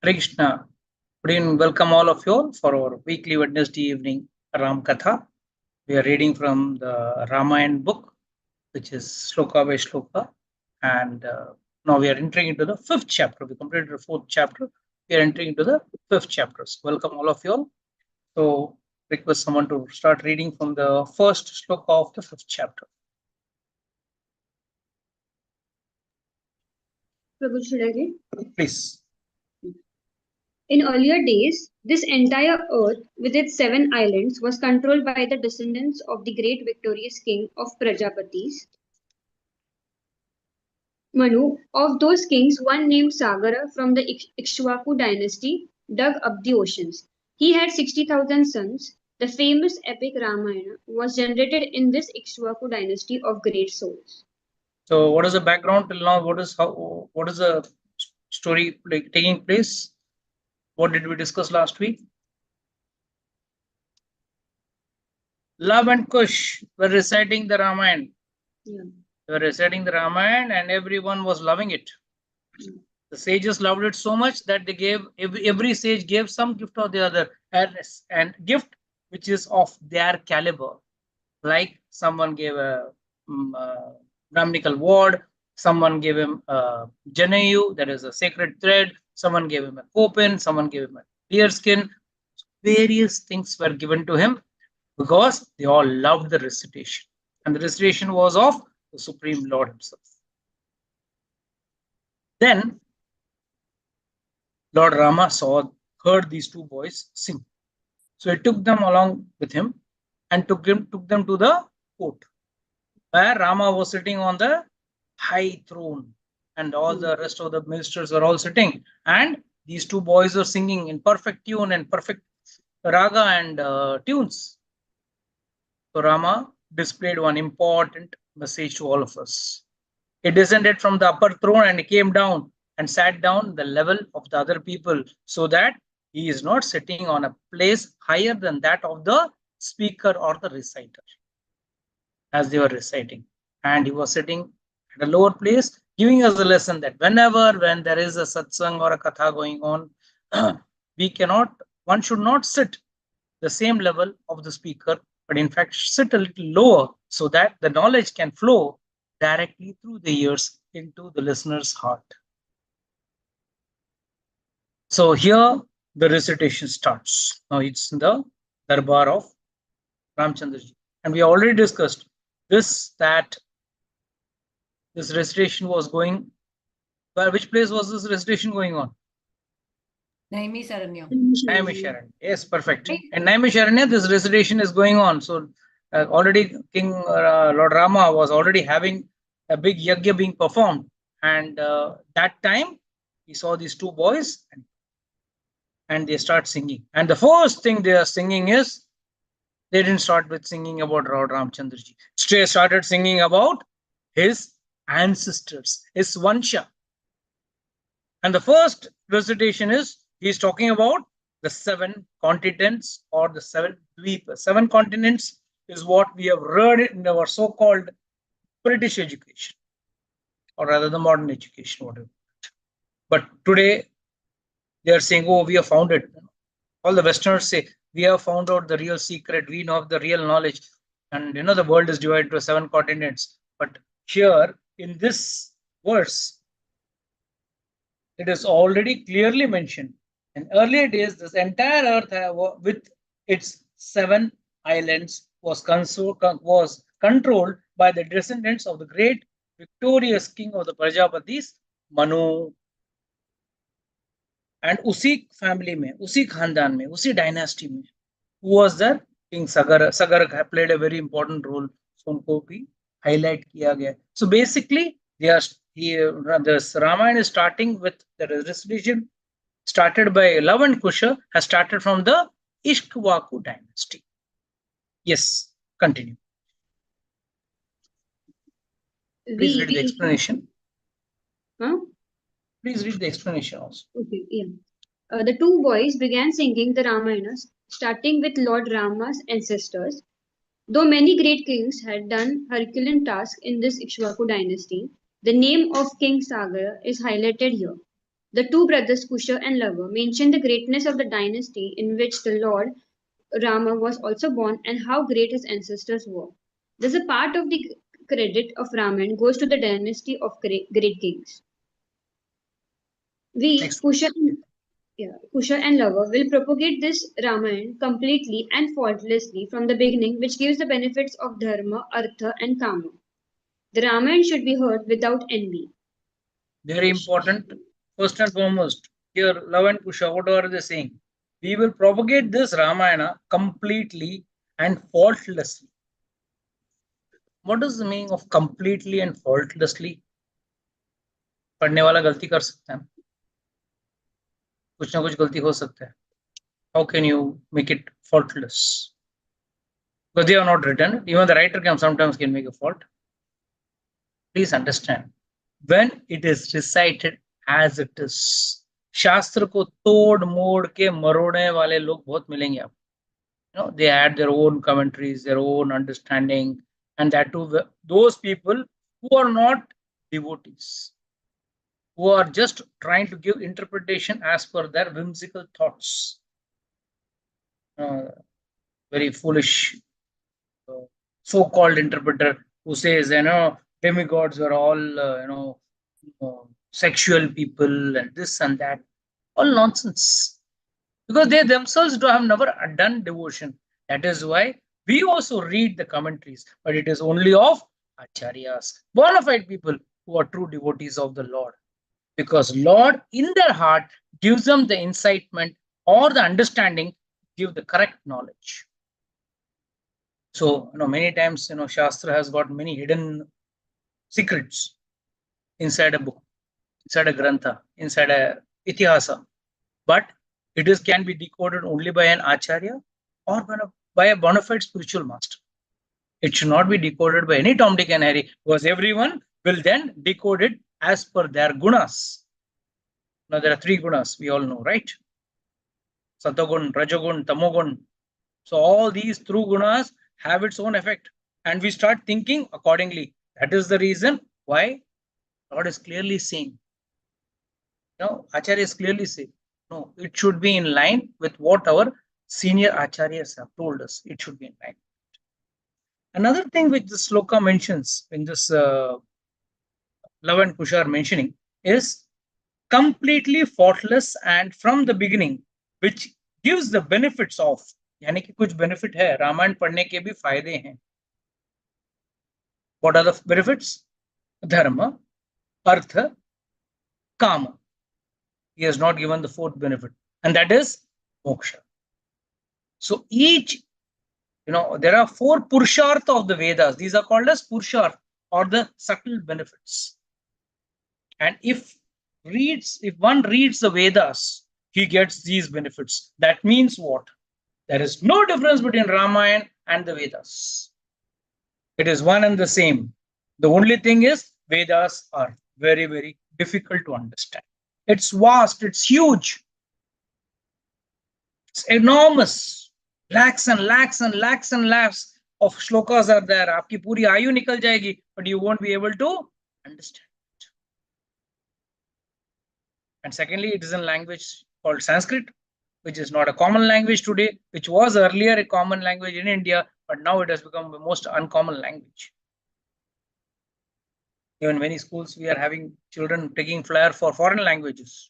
Hare Krishna. Good evening. Welcome all of you for our weekly Wednesday evening Ram Katha. We are reading from the Ramayana book, which is Shloka by Shloka. And now we are entering into the fifth chapter. We completed the fourth chapter. We are entering into the fifth chapter. So welcome all of you all. So request someone to start reading from the first shloka of the fifth chapter. Prabhu, should I read? Please. In earlier days, this entire earth with its 7 islands was controlled by the descendants of the great victorious king of Prajapatis, Manu. Of those kings, one named Sagara from the Ikshwaku dynasty dug up the oceans. He had 60,000 sons. The famous epic Ramayana was generated in this Ikshwaku dynasty of great souls. So what is the background till now? What is the story like taking place? What did we discuss last week? Love and Kush were reciting the Ramayana. Yeah. They were reciting the Ramayana and everyone was loving it. The sages loved it so much that they gave, every sage gave some gift or the other, and gift which is of their caliber. Like someone gave a Brahminical ward, someone gave him a Janayu, that is a sacred thread, someone gave him a kopin, someone gave him a deer skin. Various things were given to him because they all loved the recitation. And the recitation was of the Supreme Lord himself. Then Lord Rama heard these two boys sing. So he took them along with him and took them to the court, where Rama was sitting on the high throne and all the rest of the ministers were all sitting. And these two boys are singing in perfect tune and perfect raga and tunes. So Rama displayed one important message to all of us. He descended from the upper throne and he came down and sat down the level of the other people, so that he is not sitting on a place higher than that of the speaker or the reciter as they were reciting. And he was sitting at a lower place, giving us a lesson that when there is a satsang or a katha going on, one should not sit the same level of the speaker, but in fact sit a little lower so that the knowledge can flow directly through the ears into the listener's heart. So here the recitation starts. Now it's in the darbar of Ramchandraji. And we already discussed that this recitation was going, which place was this recitation going on? Naimisharanya. Naimisharanya. Yes, perfect. In Naimisharanya, this recitation is going on. So already King Lord Rama was already having a big yajna being performed. And that time he saw these two boys and they start singing. And the first thing they are singing is, they didn't start with singing about Lord Ramchandraji. They started singing about his ancestors, his Vansha. And the first recitation is, he's talking about the 7 continents or the 7 dweepas. 7 continents is what we have read in our so-called British education, or rather the modern education, whatever. But today they are saying, oh, we have found it. All the Westerners say, we have found out the real secret, we know the real knowledge. And the world is divided into 7 continents. But here in this verse, it is already clearly mentioned. In earlier days, this entire earth with its 7 islands was controlled by the descendants of the great victorious king of the Prajapatis, Manu. And उसी family में, उसी खानदान में, उसी dynasty में, who was the King Sagara. Sagara played a very important role. So उनको भी highlight किया गया. So basically, this Ramayana is starting with the recitation started by Love and Kusha, has started from the Ishkwaku dynasty. Yes, continue. Please read the explanation. Huh? Please read the explanation also. Okay, yeah. The two boys began singing the Ramayana, starting with Lord Rama's ancestors. Though many great kings had done Herculean tasks in this Ikshwaku dynasty, the name of King Sagara is highlighted here. The two brothers Kusha and Lava mention the greatness of the dynasty in which the Lord Rama was also born and how great his ancestors were. Thus, a part of the credit of Ramayana goes to the dynasty of great kings. We, Next. Kusha and Lava, will propagate this Ramayana completely and faultlessly from the beginning, which gives the benefits of Dharma, Artha, and Kama. The Ramayana should be heard without envy. Very important. First and foremost, here, Love and Kusha, what are they saying? We will propagate this Ramayana completely and faultlessly. What is the meaning of completely and faultlessly? पढ़ने वाला गलती कर सकता है, कुछ ना कुछ गलती हो सकता है. How can you make it faultless? Because they are not written. Even the writer can sometimes make a fault. Please understand, when it is recited as it is, शास्त्र को तोड़ मोड़ के मरोड़ने वाले लोग बहुत मिलेंगे आप. They add their own commentaries, their own understanding, and that too those people who are not devotees, who are just trying to give interpretation as per their whimsical thoughts. Very foolish so-called interpreter who says, demigods are all, sexual people and this and that. All nonsense. Because they themselves have never done devotion. That is why we also read the commentaries, but it is only of acharyas, bona fide people who are true devotees of the Lord. Because Lord, in their heart, gives them the incitement or the understanding, give the correct knowledge. So, many times, Shastra has got many hidden secrets inside a book, inside a grantha, inside a itihasa. But it can be decoded only by an acharya or by a bona fide spiritual master. It should not be decoded by any Tom, Dick and Harry, because everyone will then decode it as per their gunas. Now, there are 3 gunas, we all know, right? Satagun, Rajagun, Tamogun. So all these through gunas have its own effect, and we start thinking accordingly. That is the reason why Lord is clearly saying, Acharya is clearly saying, no, it should be in line with what our senior acharyas have told us. It should be in line. Another thing which the sloka mentions in this Love and Kusha are mentioning is completely faultless and from the beginning, which gives the benefits of, यानी कि कुछ benefit है, रामायण पढ़ने के भी फायदे हैं. What are the benefits? Dharma, Artha, Kama. He has not given the 4th benefit, and that is moksha. So each, there are 4 purushartha of the Vedas. These are called as purushartha, or the subtle benefits. And if one reads the Vedas, he gets these benefits. That means what? There is no difference between Ramayana and the Vedas. It is one and the same. The only thing is Vedas are very, very difficult to understand. It's vast, it's huge, it's enormous. Lakhs and lakhs and lakhs and lakhs of shlokas are there. Aapki puri ayu nikal jayegi, but you won't be able to understand it. And secondly, it is in language called Sanskrit, which is not a common language today, which was earlier a common language in India, but now it has become the most uncommon language. Even many schools, we are having children taking flair for foreign languages,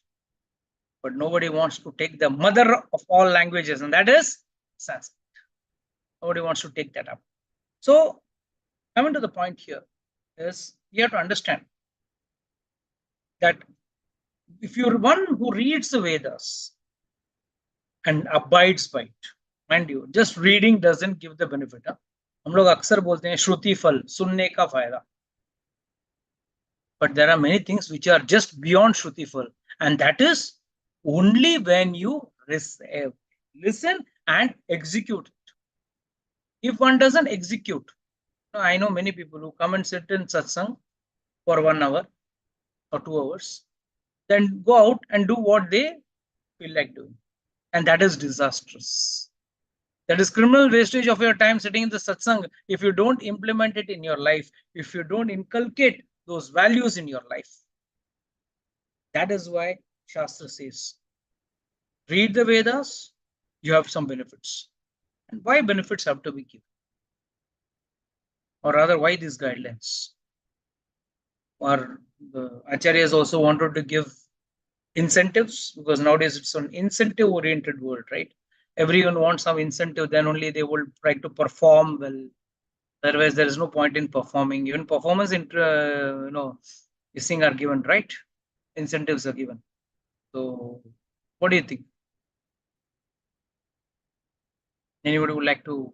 but nobody wants to take the mother of all languages, and that is Sanskrit. Nobody wants to take that up. So, coming to the point here is, you have to understand that if you're one who reads the Vedas and abides by it, mind you, just reading doesn't give the benefit. हम लोग अक्सर बोलते हैं श्रुति फल, सुनने का फायदा. But there are many things which are just beyond Shruti fal, and that is only when you listen and execute it. If one doesn't execute, I know many people who come and sit in satsang for 1 hour or 2 hours, then go out and do what they feel like doing, and that is disastrous. That is criminal wastage of your time sitting in the satsang if you don't implement it in your life, if you don't inculcate those values in your life. That is why Shastra says, read the Vedas, you have some benefits. And why benefits have to be given? Or rather, why these guidelines? Or the acharyas also wanted to give incentives, because nowadays it's an incentive oriented world, right? Everyone wants some incentive, then only they will try to perform well. Otherwise, there is no point in performing. Even performance, these things are given, right? Incentives are given. So, what do you think? Anybody would like to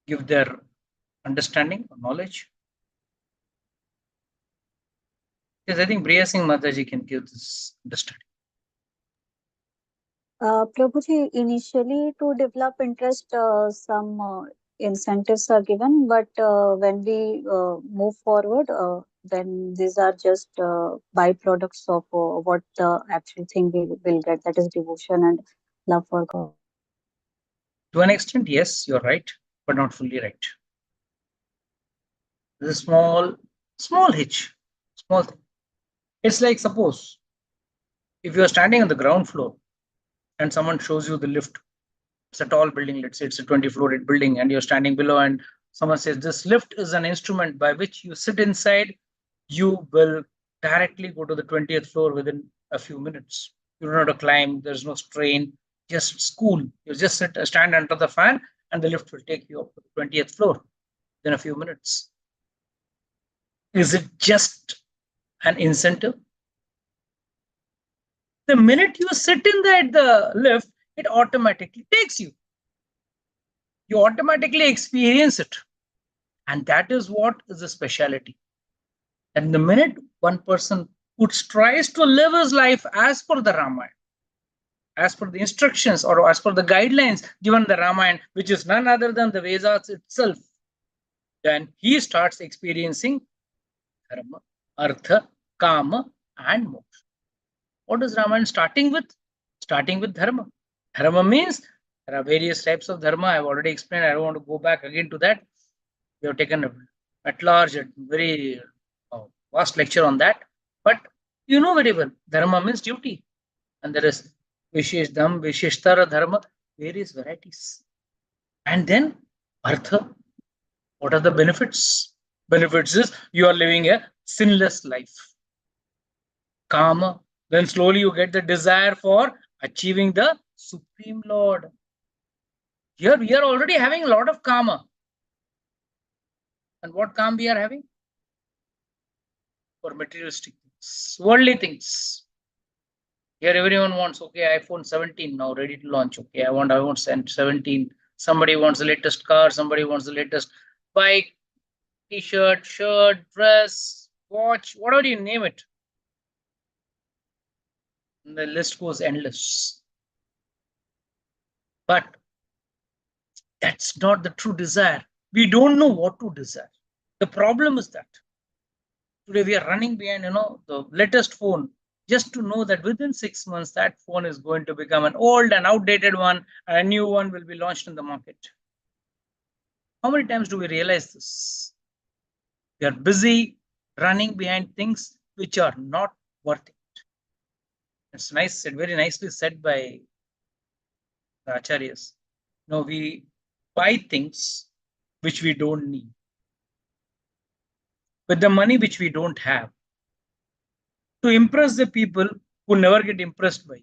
give their understanding or knowledge? Yes, I think Priya Singh Mataji can give this understanding. Prabhuji, initially to develop interest, some incentives are given, but when we move forward, then these are just byproducts of what the actual thing we will get, that is devotion and love for God. To an extent, yes, you're right, but not fully right. There's a small hitch, small thing. It's like, suppose if you're standing on the ground floor and someone shows you the lift, it's a tall building, let's say it's a 20-floor building, and you're standing below, and someone says this lift is an instrument by which you sit inside, you will directly go to the 20th floor within a few minutes. You don't have to climb, there's no strain, just cool. You just stand under the fan, and the lift will take you up to the 20th floor in a few minutes. Is it just an incentive? The minute you sit in the lift, it automatically takes you. You automatically experience it. And that is what is the speciality. And the minute one person tries to live his life as per the Ramayana, as per the instructions or as per the guidelines given the Ramayana, which is none other than the Vedas itself, then he starts experiencing dharma, artha, kama, and moksha. What is Ramayana starting with? Starting with dharma. Dharma means there are various types of dharma. I've already explained. I don't want to go back again to that. We have taken at large a very vast lecture on that. But you know very well, dharma means duty. And there is Vishesh Dham, Visheshtara Dharma, various varieties. And then Artha, what are the benefits? Benefits is you are living a sinless life. Kama, then slowly you get the desire for achieving the Supreme Lord. Here we are already having a lot of Kama. And what Kama we are having? For materialistic things, worldly things. Here everyone wants, okay, iPhone 17 now ready to launch. Okay, I want iPhone 17. Somebody wants the latest car, somebody wants the latest bike, t-shirt, shirt, dress, watch, whatever you name it. And the list goes endless. But that's not the true desire. We don't know what to desire. The problem is that today we are running behind, the latest phone, just to know that within 6 months, that phone is going to become an old and outdated one, and a new one will be launched in the market. How many times do we realize this? We are busy running behind things which are not worth it. It's nice, very nicely said by the acharyas. No, we buy things which we don't need with the money which we don't have to impress the people who never get impressed by you.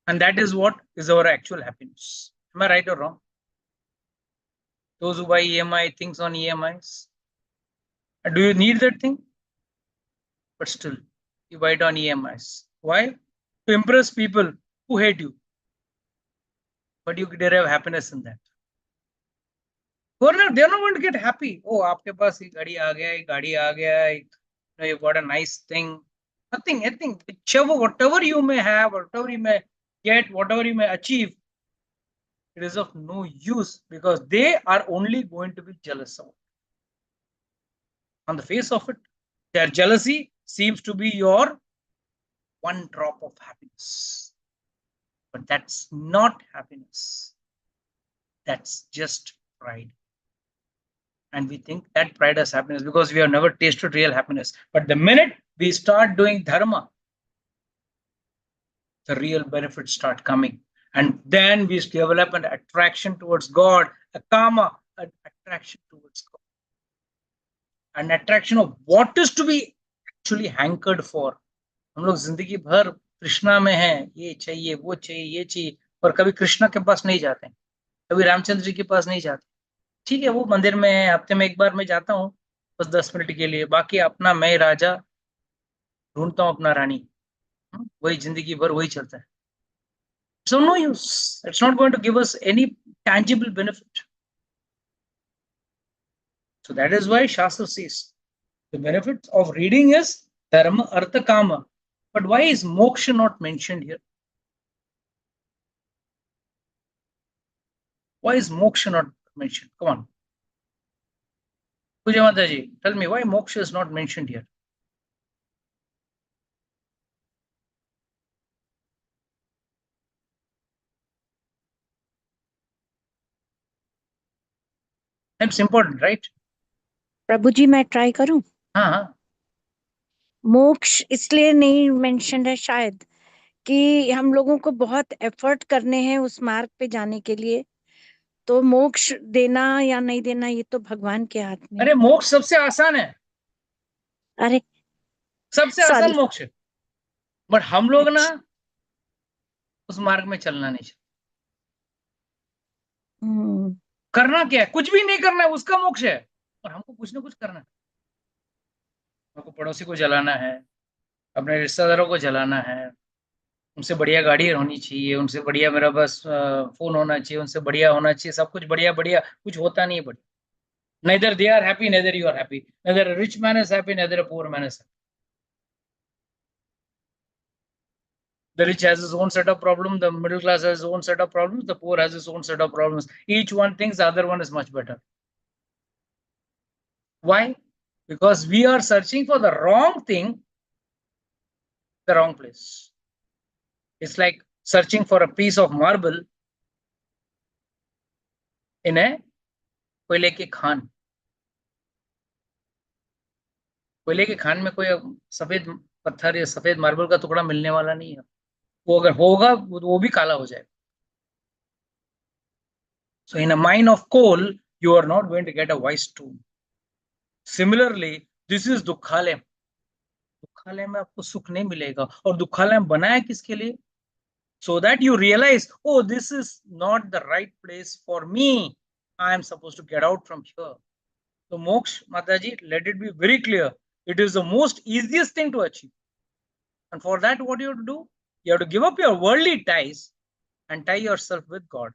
And that is what is our actual happiness. Am I right or wrong? Those who buy EMI, things on EMIs. Do you need that thing? But still, you buy it on EMIs. Why? To impress people who hate you. But you derive happiness in that. They're not going to get happy. Oh, aapke paas ye gaadi aa gaya, you've got a nice thing. Nothing. Whatever you may have, whatever you may get, whatever you may achieve, it is of no use, because they are only going to be jealous of it. On the face of it, their jealousy seems to be your one drop of happiness. But that's not happiness. That's just pride. And we think that pride as happiness because we have never tasted real happiness. But the minute we start doing dharma, the real benefits start coming. And then we develop an attraction towards God, a karma, an attraction towards God, an attraction of what is to be actually hankered for. हम लोग जिंदगी भर कृष्णा में हैं, ये चाहिए, वो चाहिए, ये चाहिए, और कभी कृष्णा के पास नहीं जाते, कभी रामचंद्र जी के पास नहीं जाते. ठीक है, वो मंदिर में हफ्ते में एक बार मैं जाता हूँ बस 10 मिनट के लिए, बाकी अपना मैं राजा ढूंढता हूँ अपना रानी. वही जिंदगी भर वही चलता है. So no use. It's not going to give us any tangible benefit. So that is why Shastra says the benefit of reading is dharma, artha, kama. But why is moksha not mentioned here? Why is moksha not mentioned? Come on. Puja Mataji, tell me why moksha is not mentioned here. It's important, right? प्रभु जी मैं try करूं. हाँ. मोक्ष इसलिए नहीं mention है शायद कि हम लोगों को बहुत एफर्ट करने हैं उस मार्ग पे जाने के लिए, तो मोक्ष देना या नहीं देना ये तो भगवान के हाथ में. अरे मोक्ष सबसे आसान है. अरे सबसे आसान मोक्ष है. बट हम लोग ना उस मार्ग में चलना नहीं चाहिए. करना क्या है? कुछ भी नहीं करना है, उसका मोक्ष है. और हमको कुछ ना कुछ करना है. हमको पड़ोसी को जलाना है, अपने रिश्तेदारों को जलाना है, उनसे बढ़िया गाड़ी होनी चाहिए, उनसे बढ़िया मेरा बस फोन होना चाहिए, उनसे बढ़िया होना चाहिए, सब कुछ बढ़िया बढ़िया. कुछ होता नहीं है बढ़िया. neither they are happy, neither you are happy, neither a rich man is happy, neither a poor man is happy. The rich has his own set of problems, the middle class has his own set of problems, the poor has his own set of problems. Each one thinks the other one is much better. Why? Because we are searching for the wrong thing, the wrong place. It's like searching for a piece of marble in a कोयले की खान. कोयले की खान में कोई सफेद पत्थर या सफेद मार्बल का टुकड़ा मिलने वाला नहीं है. वो अगर होगा वो भी काला हो जाएगा. So in a mine of coal, you are not going to get a white stone. Similarly, this is दुखालय. दुखालय में आपको सुख नहीं मिलेगा. और दुखालय बनाया किसके लिए? So that you realize, oh, this is not the right place for me. I am supposed to get out from here. So moksha, Mataji, let it be very clear. It is the most easiest thing to achieve. And for that, what you have to do? You have to give up your worldly ties and tie yourself with God.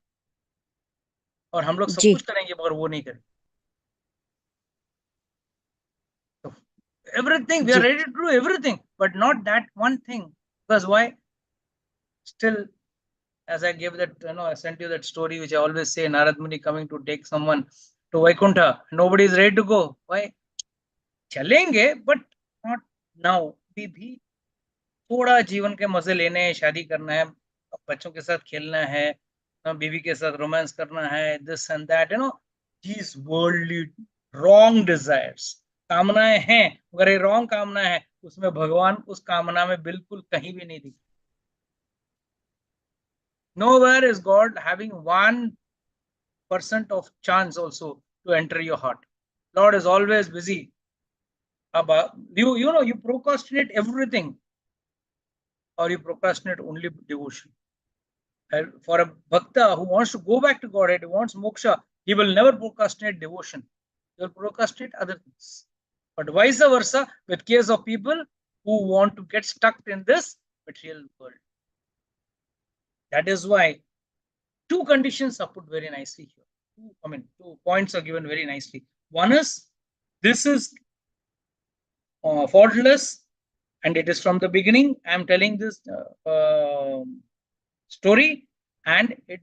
और हम लोग सब कुछ करेंगे मगर वो नहीं करेंगे. So everything, we are ready to do everything, but not that one thing. Because why? Still, as I gave that, I sent you that story which I always say, Narad Muni coming to take someone to Vaikuntha. Nobody is ready to go. Why? चलेंगे, but not now. भी थोड़ा जीवन के मजे लेने हैं, शादी करना है, बच्चों के साथ खेलना है, बीवी के साथ रोमांस करना है, this and that, these worldly wrong desires. कामनाएं हैं, अगर ये wrong कामना है, उसमें भगवान उस कामना में बिल्कुल कहीं भी नहीं दिखते. Nowhere is God having 1% of chance also to enter your heart. Lord is always busy. You procrastinate everything, or you procrastinate only devotion. And for a bhakta who wants to go back to God, who wants moksha, he will never procrastinate devotion. He will procrastinate other things. But vice versa, with case of people who want to get stuck in this material world. That is why 2 conditions are put very nicely here. 2 points are given very nicely. One is, this is faultless, and it is from the beginning. I am telling this story, and it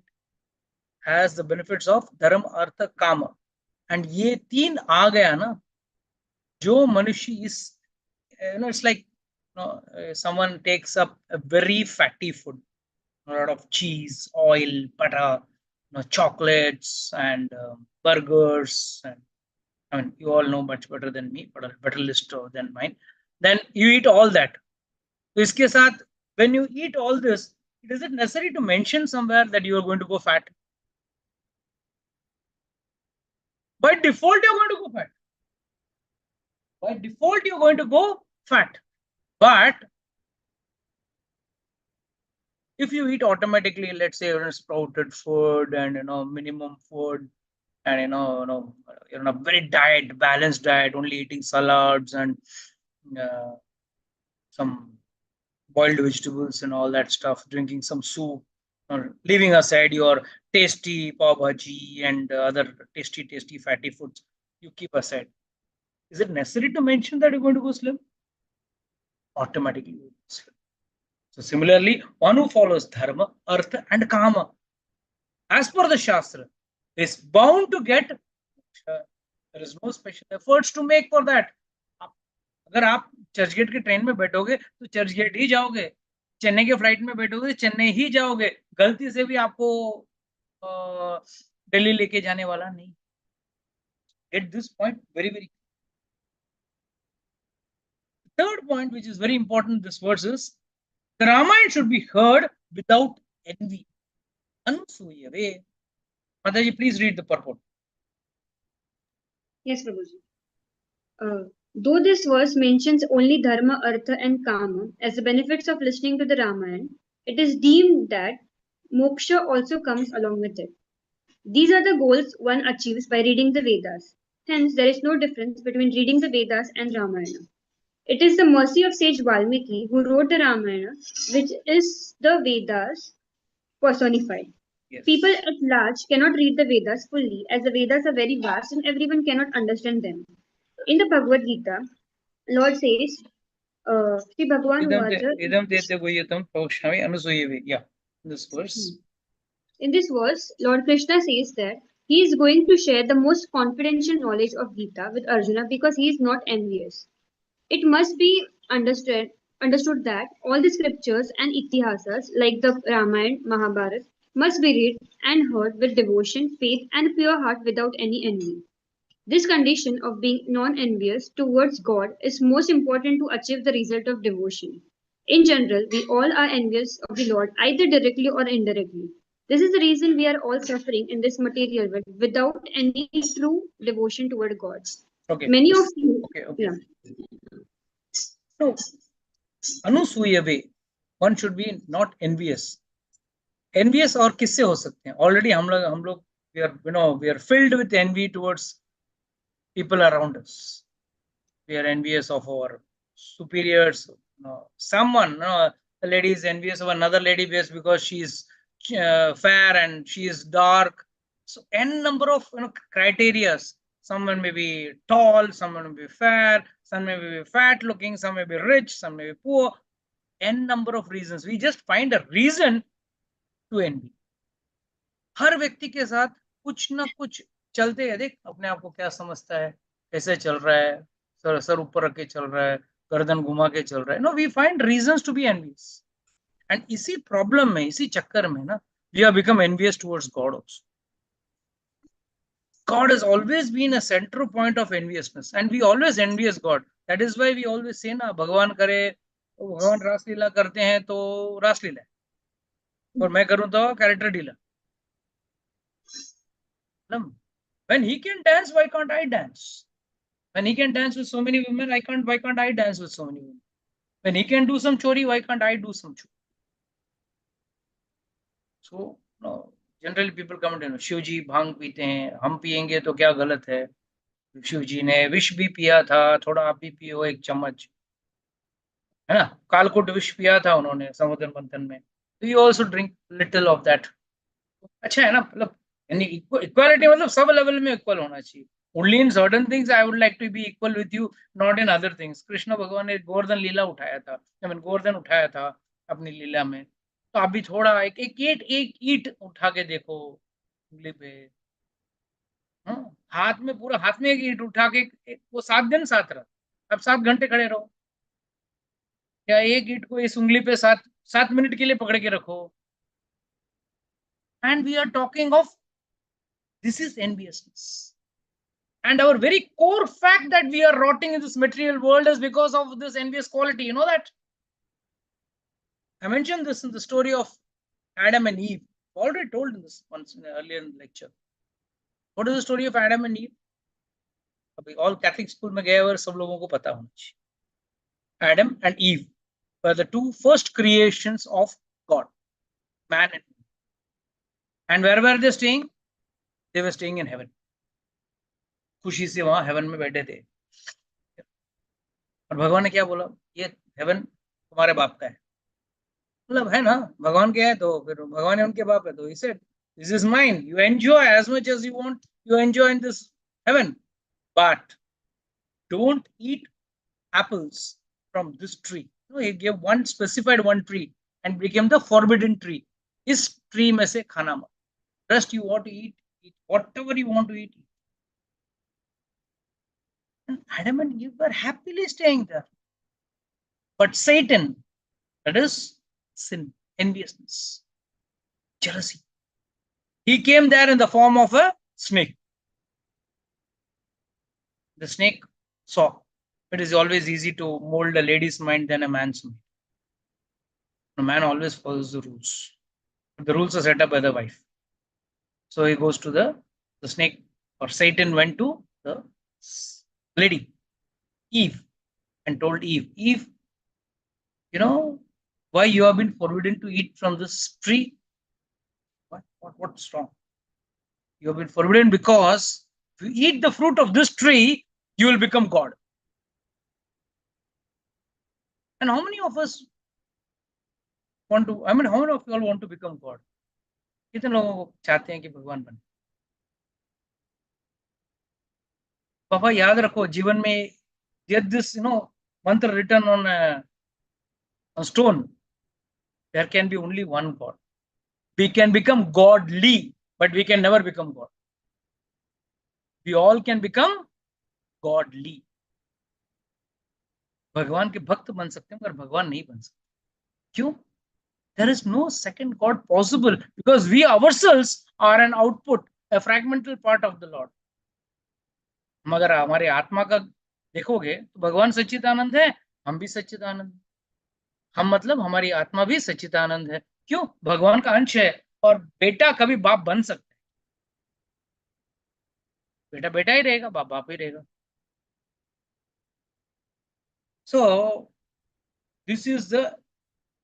has the benefits of dharma, artha, kama. And ये 3 आ गया ना, जो मनुष्य is, it's like someone takes up a very fatty food, a lot of cheese, oil, butter, chocolates, and burgers, and I mean, you all know much better than me, but a better list than mine. Then you eat all that. So iske saath, when you eat all this, is it necessary to mention somewhere that you are going to go fat? By default, you're going to go fat. By default, you're going to go fat. But if you eat automatically, let's say you're sprouted food and minimum food, and you're on a very balanced diet, only eating salads and some boiled vegetables and all that stuff, drinking some soup, or leaving aside your tasty pav bhaji and other tasty fatty foods, you keep aside. Is it necessary to mention that you're going to go slim? Automatically you will go slim. So similarly, one who follows dharma, artha, and kama, as per the shastra, is bound to get. There is no special efforts to make for that. अगर आप church gate के train में बैठोगे तो church gate ही जाओगे, चेन्नई के flight में बैठोगे चेन्नई ही जाओगे, गलती से भी आपको दिल्ली लेके जाने वाला नहीं. Get this point very. Third point, which is very important in this verse, is the Ramayana should be heard without envy. Anusuyave. Mataji, please read the purport. Yes, Prabhuji. Though this verse mentions only dharma, artha, and kama as the benefits of listening to the Ramayana, it is deemed that moksha also comes along with it. These are the goals one achieves by reading the Vedas. Hence, there is no difference between reading the Vedas and Ramayana. It is the mercy of sage Valmiki who wrote the Ramayana, which is the Vedas personified. Yes. People at large cannot read the Vedas fully, as the Vedas are very vast and everyone cannot understand them. In the Bhagavad Gita, Lord says, Shri Bhagavan Yeah, this verse. In this verse, Lord Krishna says that he is going to share the most confidential knowledge of Gita with Arjuna because he is not envious. It must be understood that all the scriptures and itihasas like the Ramayana, Mahabharata must be read and heard with devotion, faith, and pure heart without any envy. This condition of being non-envious towards God is most important to achieve the result of devotion. In general, we all are envious of the Lord either directly or indirectly. This is the reason we are all suffering in this material world without any true devotion toward God. Okay. Many of you, Okay. yeah. So, anusuyave, one should be not envious. Envious और किससे हो सकते हैं? Already हम लोग we are filled with envy towards people around us. We are envious of our superiors. Someone, a lady is envious of another lady just because she is fair and she is dark. So n number of criteria. Someone may be tall, someone may be fair, some may be fat looking, some may be rich, some may be poor. N number of reasons. We just find a reason to envy. हर व्यक्ति के साथ कुछ ना कुछ चलते है. देख अपने आप को क्या समझता है, कैसे चल रहा है, सर ऊपर रख के चल रहा है, गर्दन घुमा के चल रहा है. No, we find reasons to be envious. And इसी प्रॉब्लम में, इसी चक्कर में ना, we are become envious towards God also. God has always been a central point of enviousness, and we always envious God. That is why we always say ना, भगवान करे तो भगवान रासलीला करते हैं तो रासलीला, और मैं करूं तो character dealer. When he can dance, why can't I dance? When he can dance with so many women, why can't I dance with so many women? When he can do some chori, why can't I do some chori? So, no, generally people come to Shiv ji भांग पीते हैं, हम पियेंगे तो क्या गलत है? शिव जी ने विष भी पिया था, थोड़ा आप भी पियो एक चम्मच, है ना? कालकूट विष पिया था उन्होंने समुद्र मंथन में, तो you also drink little of that. अच्छा है ना, मतलब इक्वालिटी मतलब सब लेवल में इक्वल होना चाहिए. Only in certain things I would like to be equal with you, not in other things. Krishna भगवान ने गोवर्धन लीला उठाया था, गोवर्धन उठाया था अपनी लीला में, तो आप भी थोड़ा एक ईट उठा के देखो उंगली पे, हाथ में, पूरा हाथ में एक ईट उठा के, वो 7 दिन साथ रहा, अब 7 घंटे खड़े रहो, या एक ईट को इस उंगली पे 7 मिनट के लिए पकड़ के रखो. And we are talking of, this is enviousness. And our very core fact that we are rotting in this material world is because of this envious quality. You know that? I mentioned this in the story of Adam and Eve. Already told in this once earlier in the lecture. What is the story of Adam and Eve? All Catholic school में गए और सब लोगों को पता होना चाहिए. Adam and Eve were the two first creations of God, man and Eve. And where were they staying? They were staying in heaven. खुशी से वहां हेवन में बैठे थे. और भगवान ने क्या बोला? ये हेवन तुम्हारे बाप का है. मतलब है ना, भगवान के है तो फिर भगवान है उनके बाप है. तो he said, this is mine. You enjoy as much as you want. You enjoy in this heaven, but don't eat apples from this tree. No, he gave one specified one tree and became the forbidden tree. इस tree में से खाना मत. Rest you want to eat whatever you want to eat. And Adam and Eve were happily staying there. But Satan, that is sin, enviousness, jealousy. He came there in the form of a snake. The snake saw. It is always easy to mold a lady's mind than a man's mind. A man always follows the rules. The rules are set up by the wife. So he goes to the snake, or Satan went to the lady, Eve, and told Eve, Eve, you know why you have been forbidden to eat from this tree? What's wrong? You have been forbidden because if you eat the fruit of this tree, you will become God. And how many of us want to, how many of you all want to become God? कितने लोगों को चाहते हैं कि भगवान बने? पापा याद रखो, जीवन में get this, mantra written on a stone. There can be only one God. We can become godly, but we can never become God. We all can become godly. भगवान के भक्त बन सकते हैं, पर भगवान नहीं बन सकते. क्यों? There is no second God possible because we ourselves are an output, a fragmental part of the Lord. मगर हमारे आत्मा का देखोगे तो भगवान सच्चिदानंद है, हम भी सच्चिदानंद. हम मतलब हमारी आत्मा भी सच्चिदानंद है. क्यों? भगवान का अंश है. और बेटा कभी बाप बन सकता है. बेटा बेटा ही रहेगा, बाप बाप ही रहेगा. So this is the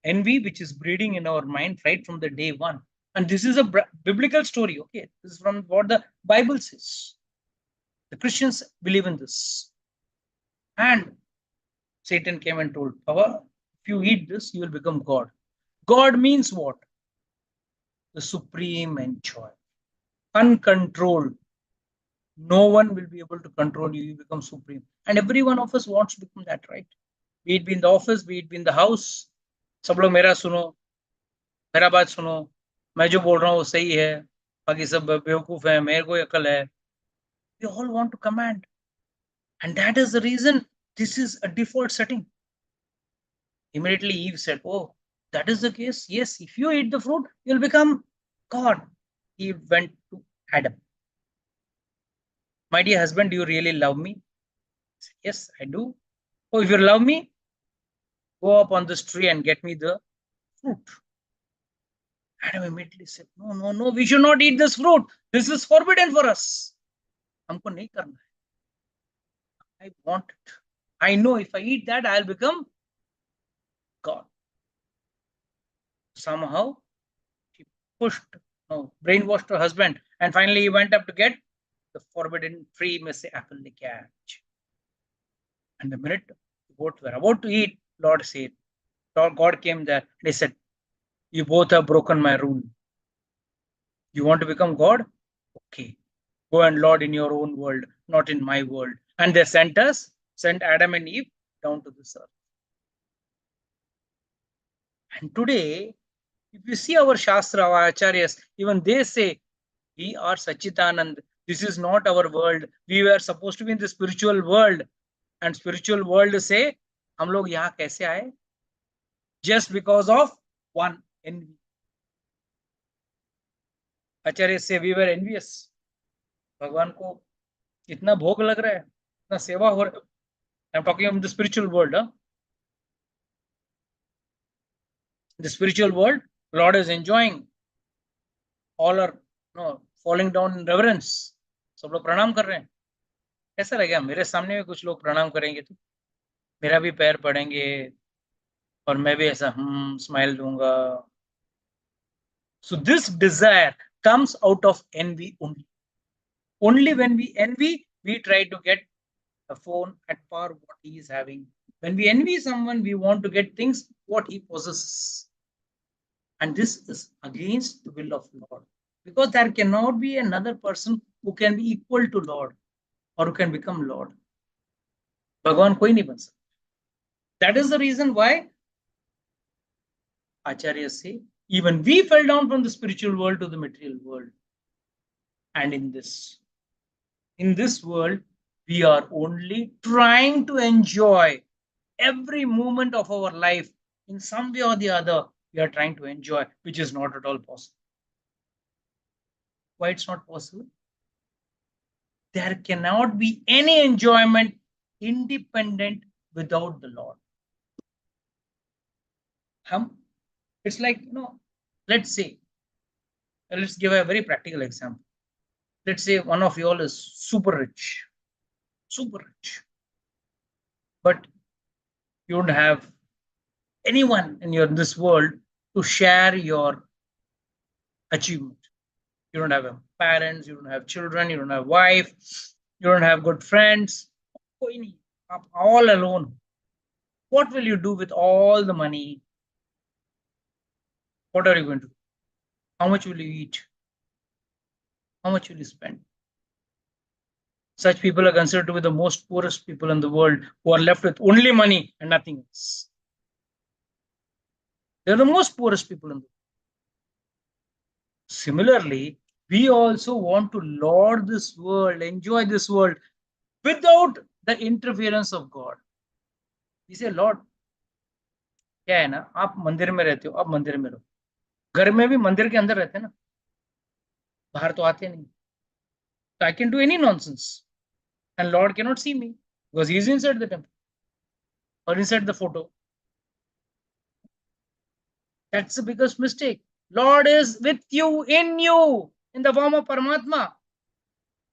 envy which is breeding in our mind right from the day one. And this is a biblical story. Okay, this is from what the Bible says. The Christians believe in this. And Satan came and told, Pava, if you eat this, you will become God. God means what? The supreme enjoy, uncontrolled. No one will be able to control you. You become supreme. And every one of us wants to become that, right? Be it be in the office, be it be in the house. सब लोग मेरा सुनो, मेरा बात सुनो, मैं जो बोल रहा हूँ वो सही है, बाकी सब बेवकूफ है, मेरे को अकल है. We all want to command. And that is the reason this is a default setting. Immediately Eve said, oh, that is the case. Yes, if you eat the fruit, you'll become God. Eve went to Adam. My dear husband, do you really love me? Said, yes, I do. Oh, if you love me, go up on this tree and get me the fruit. Adam immediately said, no, we should not eat this fruit. This is forbidden for us. हमको नहीं करना है. I want it. I know if I eat that, I'll become God. Somehow, she brainwashed her husband, and finally he went up to get the forbidden tree में से apple लेके आया. And the minute both were about to eat, Lord said, God came there and he said, you both have broken my rule. You want to become God? Okay. Go and Lord in your own world, not in my world. And they sent Adam and Eve down to this earth. And today, if you see our Shastra, our Acharyas, even they say, we are Satchitanand. This is not our world. We were supposed to be in the spiritual world. And spiritual world say, हम लोग यहाँ कैसे आए? Just because of one envy. Acharya say we were envious. भगवान को इतना भोग लग रहा है, इतना सेवा हो रहा है. I am talking of the spiritual world. The spiritual world, Lord is enjoying. All are falling down in reverence. सब लोग प्रणाम कर रहे हैं. ऐसा लगेगा मेरे सामने में कुछ लोग प्रणाम करेंगे तो मेरा भी पैर पड़ेंगे और मैं भी ऐसा स्माइल दूंगा. So this desire comes out of envy only. Only when we envy, we try to get a phone at par what he is having. When we envy someone, we want to get things what he possesses. And this is against the will of Lord. Because there cannot be another person who can be equal to Lord or who can become Lord. Bhagwan koi nahi ban sakta. That is the reason why Acharyas say, even we fell down from the spiritual world to the material world. And in this world, we are only trying to enjoy every moment of our life in some way or the other. We are trying to enjoy, which is not at all possible. Why it's not possible? There cannot be any enjoyment independent without the Lord. It's like, let's give a very practical example. Let's say one of you all is super rich, but you don't have anyone in this world to share your achievement. You don't have parents, you don't have children, you don't have wife, you don't have good friends. All alone. What will you do with all the money? What are you going to do? How much will you eat? How much will you spend? Such people are considered to be the most poorest people in the world, who are left with only money and nothing else. They're the most poorest people in the world. Similarly, we also want to lord this world, enjoy this world without the interference of God. We say, Lord, क्या है ना, आप मंदिर में रहते हो, आप मंदिर में रहो. घर में भी मंदिर के अंदर रहते हैं ना, बाहर तो आते नहीं. So I can do any nonsense and Lord cannot see me because he is inside the temple or inside the photo. That's the biggest mistake. Lord is with you, in the form of Paramatma,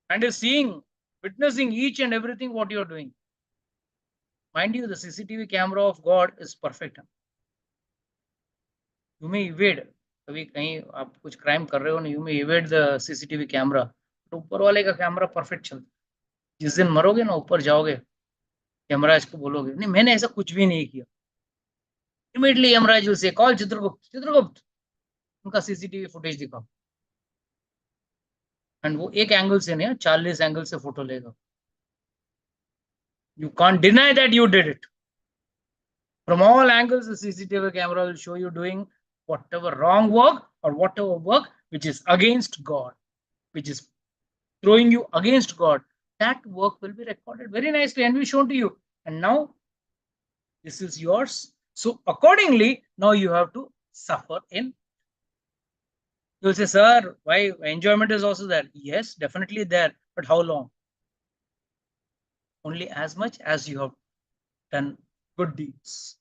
and is seeing, witnessing each and everything what you are doing. Mind you, the CCTV camera of God is perfect. You may evade. कभी कहीं आप कुछ crime कर रहे हो ना, you may evade the CCTV camera. तो ऊपर वाले का कैमरा परफेक्ट चलता है. जिस दिन मरोगे ना, ऊपर जाओगे, यमराज को बोलोगे, नहीं मैंने ऐसा कुछ भी नहीं किया. Immediately Yamraj will say, call Chitragupta, उनका CCTV फुटेज दिखाओ. एंड वो एक एंगल से नहीं, 40 एंगल से फोटो लेगा. You can't deny that you did it. From all angles, the CCTV camera will show you doing whatever wrong work or whatever work which is against God, which is throwing you against God. That work will be recorded very nicely and be shown to you. And now, this is yours. So accordingly, now you have to suffer in. You'll say, sir, why enjoyment is also there? Yes, definitely there. But how long? Only as much as you have done good deeds.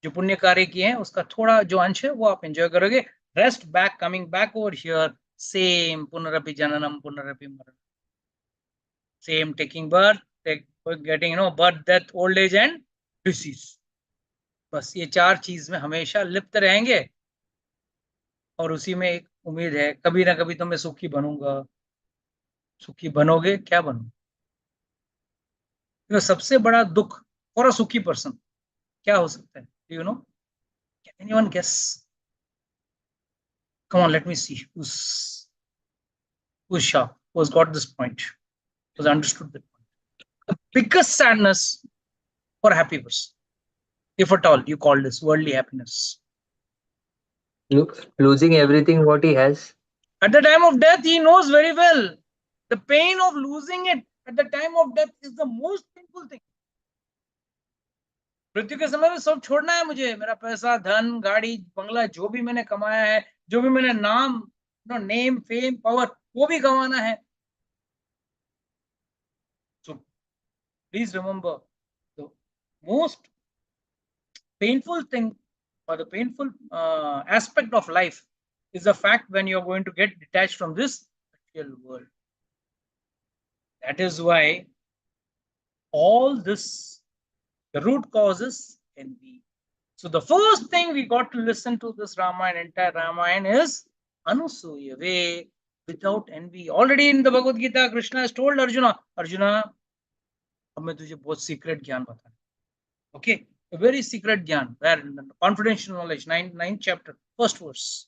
जो पुण्य कार्य किए हैं उसका थोड़ा जो अंश है वो आप एंजॉय करोगे. Rest back, coming back over here, same पुनरपि जननम पुनरपि मरणम, same taking birth, getting birth, death, old age and disease. बस ये 4 चीज में हमेशा लिप्त रहेंगे और उसी में एक उम्मीद है, कभी ना कभी तो मैं सुखी बनूंगा. सुखी बनोगे? क्या बनोगे? सबसे बड़ा दुख फॉर अ सुखी पर्सन क्या हो सकता है? Do you know? Can anyone guess? Come on, let me see. Who's sharp? Who's got this point? Who's understood that point? The biggest sadness for a happy person, if at all you call this worldly happiness. Losing everything what he has. At the time of death, he knows very well. The pain of losing it at the time of death is the most painful thing. मृत्यु के समय में सब छोड़ना है मुझे. मेरा पैसा, धन, गाड़ी, बंगला, जो भी मैंने कमाया है, जो भी मैंने नाम, नेम, फेम, पावर, वो भी गंवाना है. Please remember, the most painful thing or the painful aspect of life is the fact when you're going to get detached from this material world. That is why all this, the root causes envy. So the first thing we got to listen to this Ramayana, entire Ramayana, is Anusuyave, without envy. Already in the Bhagavad Gita, Krishna has told Arjuna, Arjuna, अब मैं तुझे बहुत secret ज्ञान बता. Okay, a very secret ज्ञान, where confidential knowledge, 9th chapter, first verse.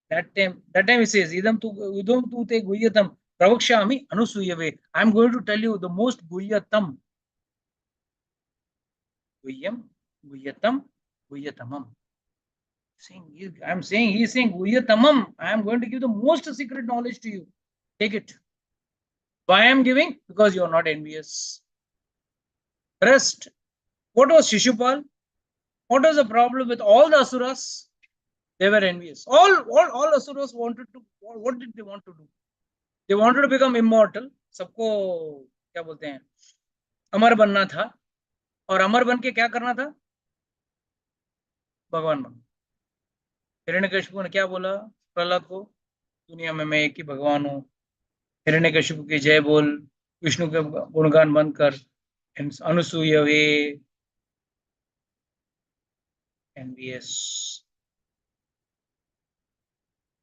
That time he says, idam tu te guhyatam pravakshami anusuyave. I am going to tell you the most guhyatam. Guhyam, guhyatam, guhyatamam. I'm saying, he's saying guhyatamam. I am going to give the most secret knowledge to you. Take it. Why I am giving? Because you are not envious. Rest. What was Shishupal? What was the problem with all the asuras? They were envious. All asuras wanted to. What did they want to do? They wanted to become immortal. सबको क्या बोलते हैं, अमर बनना था. और अमर बन के क्या करना था? भगवान बन. हिरण्यकशिपु ने क्या बोला प्रहलाद को? दुनिया में मैं एक ही भगवान हूँ. हिरण्यकशिपु की जय बोल, विष्णु के गुणगान बंद कर. अनुसूयवे, envious.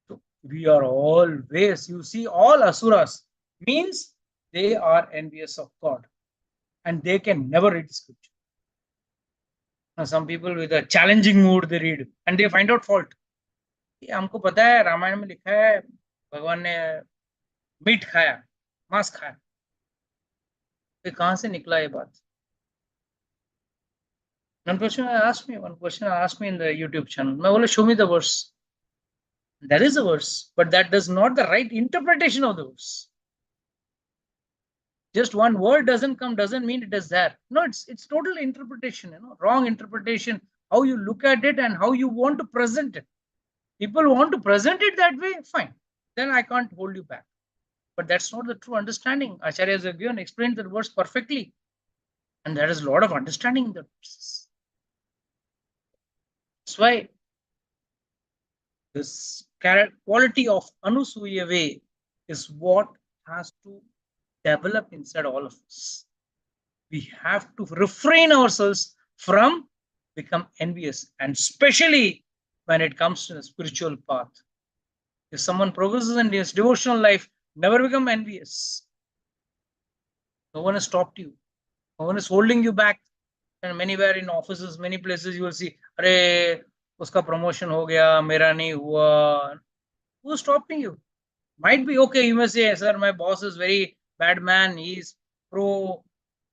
So we are always, you see, all asuras means they are envious of God and they can never read scripture. Now, some people with a challenging mood they read and they find out fault. हमको पता है रामायण में लिखा है भगवान ने meet खाया, मांस खाया. तो कहां से निकला ये बात? One question asked me in the YouTube channel. मैं बोला, show me the verse. There is a verse, but that does not the right interpretation of the verse. Just one word doesn't mean it is there. No, it's total interpretation, wrong interpretation, how you look at it and how you want to present it. People want to present it that way, fine. Then I can't hold you back. But that's not the true understanding. Acharya Jivan explained the verse perfectly. And there is a lot of understanding in the verses. That's why this quality of Anusuyave is what has to develop inside all of us. We have to refrain ourselves from become envious, and especially when it comes to the spiritual path. If someone progresses in his devotional life, never become envious. No one has stopped you. No one is holding you back. And anywhere in offices, many places you will see, अरे उसका promotion हो गया, मेरा नहीं हुआ. Who's stopping you? Might be okay. You may say, sir, my boss is very bad man. He's pro,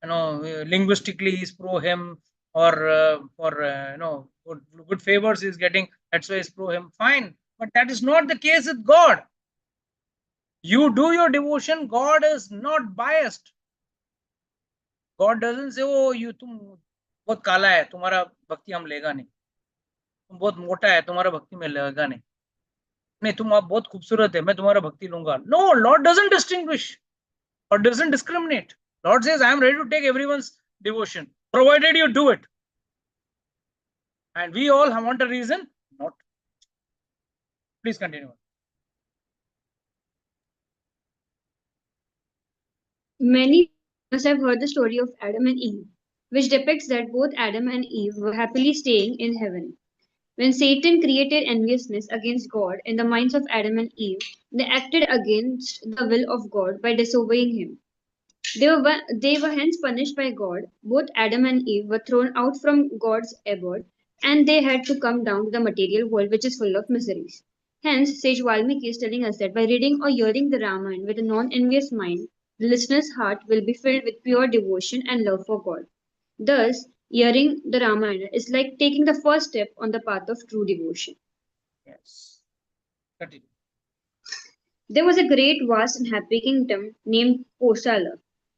linguistically he's pro him, or for good favors he's getting. That's why he's pro him. Fine, but that is not the case with God. You do your devotion. God is not biased. God doesn't say, oh, तुम बहुत काला है, तुम्हारा भक्ति हम लेगा नहीं. तुम बहुत मोटा है, तुम्हारा भक्ति में लेगा नहीं. नहीं, तुम आप बहुत खूबसूरत है, मैं तुम्हारा भक्ति लूंगा. No, Lord doesn't distinguish or doesn't discriminate. Lord says, I am ready to take everyone's devotion, provided you do it. And we all want a reason not. Please continue. Many must have heard the story of Adam and Eve, which depicts that both Adam and Eve were happily staying in heaven. When Satan created enviousness against God in the minds of Adam and Eve, they acted against the will of God by disobeying him. They were hence punished by God. Both Adam and Eve were thrown out from God's abode, and they had to come down to the material world, which is full of miseries. Hence, sage Valmiki is telling us that by reading or hearing the Ramayana with a non-envious mind, the listener's heart will be filled with pure devotion and love for God. Thus, hearing the Ramayana is like taking the first step on the path of true devotion. Yes. Continue. There was a great, vast, and happy kingdom named Kosala,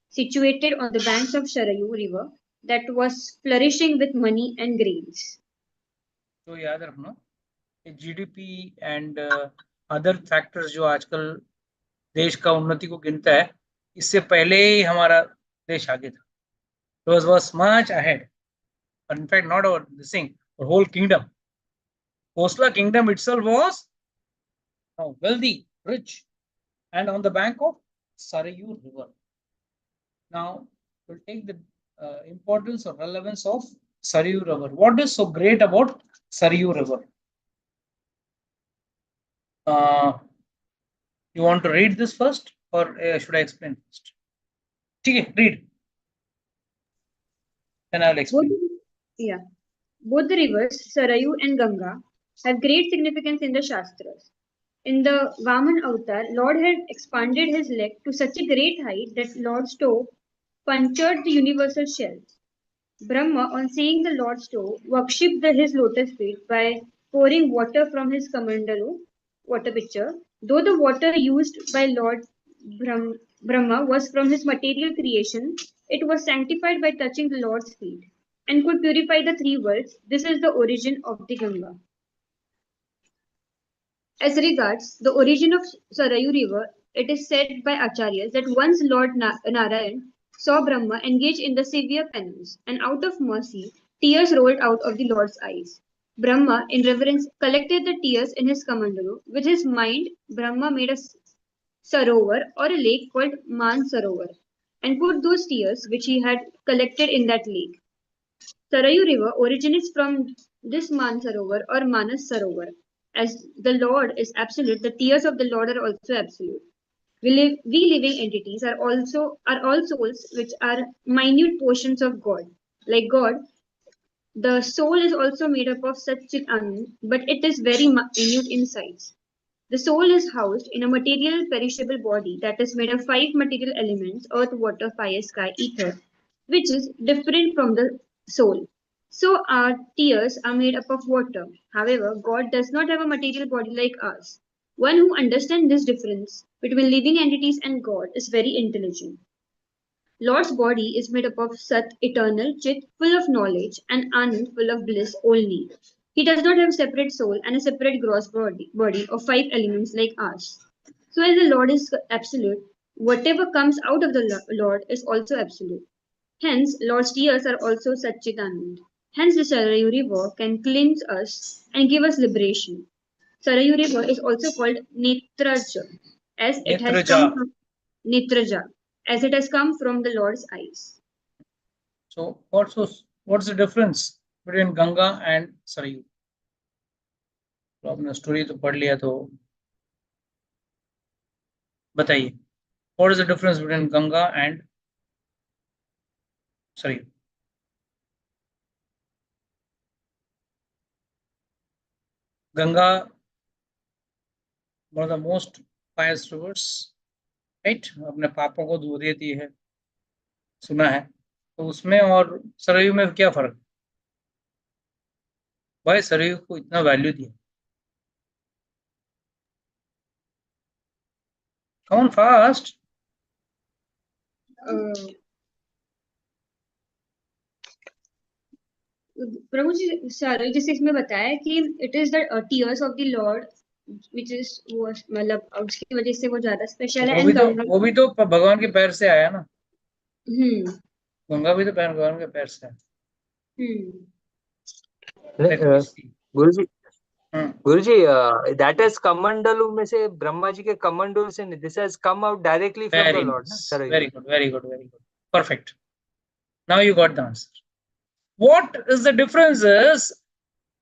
situated on the banks of Sharayu river, that was flourishing with money and grains. तो याद रखना, GDP and other factors जो आजकल देश का उन्नति को गिनता है, इससे पहले ही हमारा देश आगे था. was much ahead. But in fact, not our this thing, the whole kingdom. Kosala kingdom itself was wealthy, rich, and on the bank of Sarayu River. Now, we'll take the importance or relevance of Sarayu River. What is so great about Sarayu River? You want to read this first, or should I explain first? Okay, read. Then I'll explain. Both the rivers, Sarayu and Ganga, have great significance in the Shastras. In the Vaman avatar, Lord had expanded his leg to such a great height that Lord's toe punctured the universal shell. Brahma, on seeing the Lord's toe, worshipped his lotus feet by pouring water from his Kamandalu, water pitcher. Though the water used by Lord Brahma was from his material creation, it was sanctified by touching the Lord's feet and could purify the three worlds. This is the origin of the Ganga. As regards the origin of Sarayu river, it is said by Acharyas that once Lord Narayan saw Brahma engage in the severe penance, and out of mercy, tears rolled out of the Lord's eyes. Brahma, in reverence, collected the tears in his Kamandalu. With his mind, Brahma made a sarovar or a lake called Man Sarovar and put those tears which he had collected in that lake. Sarayu river originates from this Man Sarovar or Manas Sarovar. As the Lord is absolute, the tears of the Lord are also absolute. We living entities are all souls which are minute portions of God. Like God, the soul is also made up of such Anand, but it is very minute in size. The soul is housed in a material perishable body that is made of 5 material elements: earth, water, fire, sky, ether, which is different from the soul. So our tears are made up of water. However, God does not have a material body like us. One who understands this difference between living entities and God is very intelligent. Lord's body is made up of Sat, eternal, Chit, full of knowledge, and Anand, full of bliss only. He does not have a separate soul and a separate gross body of 5 elements like us. So as the Lord is absolute, whatever comes out of the Lord is also absolute. Hence, Lord's tears are also Satchitanand. Hence, the Sarayu river can cleanse us and give us liberation. Sarayu river is also called Netraja, as it has come Netraja. from Netraja, as it has come from the Lord's eyes. So what's the difference between Ganga and Sarayu? तो आपने story तो पढ़ लिया, तो बताइए, what is the difference between Ganga and Sarayu? Ganga, one of the most pious rivers, right? अपने पापों को धो देती है, सुना है. तो उसमें और सरयू में क्या फर्क? भाई सरयू को इतना वैल्यू दिया. Come on fast. प्रभु जी सारे जैसे इसमें बताया कि it is the tears of the Lord which is वो मतलब उसकी वजह से वो ज्यादा स्पेशल है. वो भी तो भगवान के पैर से आया ना. गंगा भी तो भगवान के पैर से आया. गुरुजी, that has Kamandalu में से, ब्रह्मा जी के कमंडलू से, this has come out directly from the Lord. Very good. Perfect. Now you got the answer. What is the difference is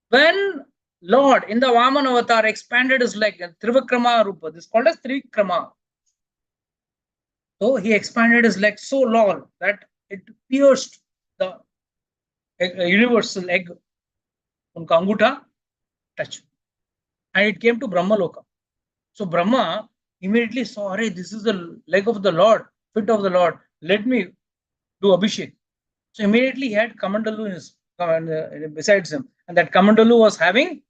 when Lord in the Vaman avatar expanded his leg, Trivikrama Rupa, this is called as Trivikrama. So he expanded his leg so long that it pierced the universal egg, unka angutha touch, and it came to Brahma Loka. So Brahma immediately saw, "Hey, this is the leg of the Lord, feet of the Lord. Let me do Abhishek." So immediately he had Kamandalu in his, besides him, and that Kamandalu was having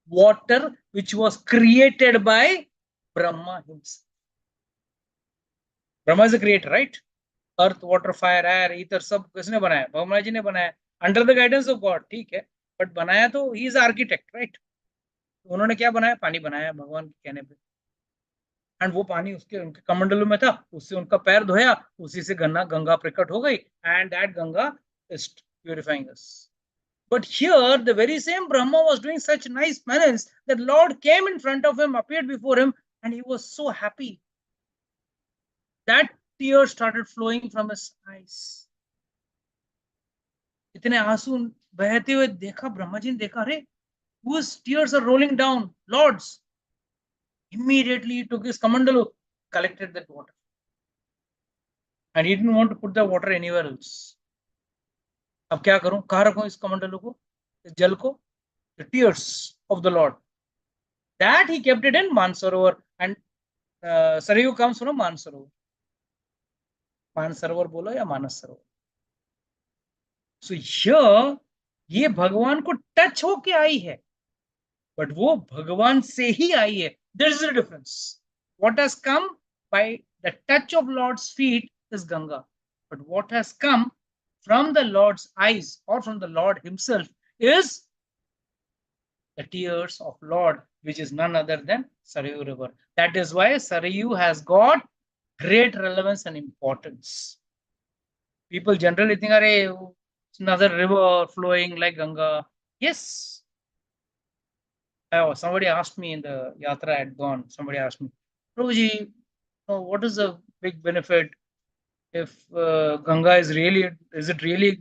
water which was created by Brahma himself. Brahma is the creator, right? Earth, water, fire, air, ether, सब किसने बनाया? भगवान जी ने बनाया. Under the guidance of God, ठीक है. But बनाया तो he is the architect, right? उन्होंने क्या बनाया? पानी बनाया भगवान के कहने पे. एंड वो पानी उसके उनके कमंडलों में था, उससे उनका पैर धोया, उसी से गंगा प्रकट हो गई, and that Ganga is purifying us. But here, the very same Brahma was doing such nice penance that Lord came in front of him, appeared before him, and he was so happy that tears started flowing from his eyes. इतने आंसू बहते हुए देखा, ब्रह्मा जी ने देखा, अरे whose tears are rolling down? Lord's. Immediately he took his kamandalu, collected that water, and he didn't want to put the water anywhere else. अब क्या करूं, कहाँ रखूं इस कमंडलू को, इस जल को? The tears of the Lord. That he kept it in Mansarovar, and Sarayu comes from Mansarovar. Mansarovar बोलो या मानस सरोवर. So here ये भगवान को टच होके आई है, बट वो भगवान से ही आई है. There is a difference. What has come by the touch of Lord's feet is Ganga, but what has come from the Lord's eyes or from the Lord himself is the tears of Lord, which is none other than Sarayu river. That is why Sarayu has got great relevance and importance. People generally think, it's another river flowing like Ganga. Yes. Oh, somebody asked me in the yatra I had gone, somebody asked me, Prabhuji, what is the big benefit if Ganga is it really,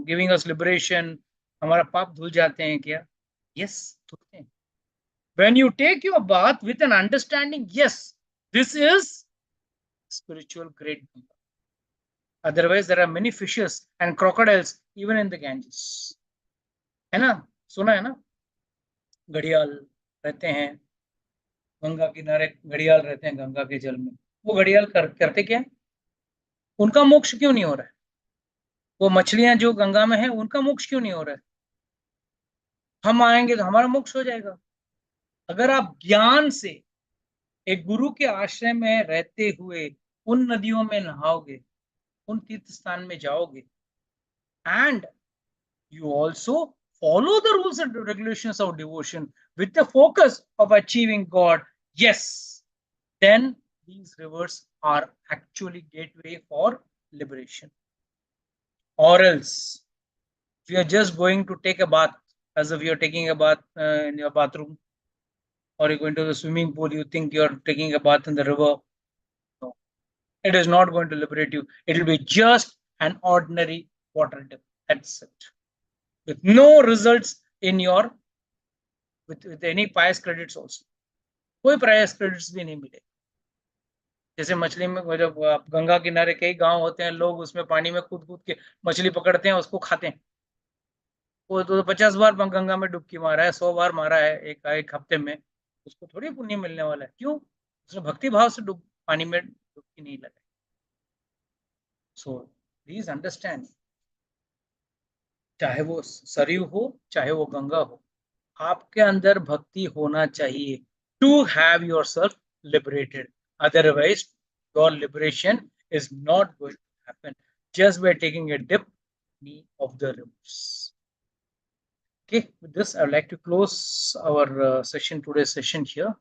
giving us liberation? हमारा पाप धुल जाते हैं क्या? Yes, धुलते हैं. When you take your bath with an understanding, yes, this is spiritual great Ganga. Otherwise, there are many fishes and crocodiles even in the Ganges. है ना? सुना है ना? घड़ियाल रहते हैं गंगा किनारे, घड़ियाल रहते हैं गंगा के जल में. वो घड़ियाल करते क्या है? उनका मोक्ष क्यों नहीं हो रहा है? वो मछलियां जो गंगा में है, उनका मोक्ष क्यों नहीं हो रहा है? हम आएंगे तो हमारा मोक्ष हो जाएगा. अगर आप ज्ञान से एक गुरु के आश्रय में रहते हुए उन नदियों में नहाओगे, उन तीर्थ स्थान में जाओगे, and you also follow the rules and regulations of devotion with the focus of achieving God, yes, then these rivers are actually gateway for liberation. Or else, if you are just going to take a bath, as if you are taking a bath in your bathroom, or you're going to the swimming pool, you think you're taking a bath in the river. No, it is not going to liberate you. It will be just an ordinary water dip. That's it. With no results in your, with any pious credits also. कोई pious credits भी नहीं मिले. जैसे मछली में जब गंगा किनारे कई गांव होते हैं, लोग उसमें पानी में कूद के मछली पकड़ते हैं, उसको खाते हैं. वो तो 50 बार गंगा में डुबकी मारा है, 100 बार मारा है एक हफ्ते में, उसको थोड़ी पुण्य मिलने वाला है. क्यों? उसने भक्ति भाव से पानी में डुबकी नहीं लगाई. सो प्लीज अंडरस्टैंड, चाहे वो सरयू हो चाहे वो गंगा हो, आपके अंदर भक्ति होना चाहिए to have yourself liberated. Otherwise, your liberation is not going to happen just by taking a dip of the rivers. Okay, with this, I would like to close our today's session here.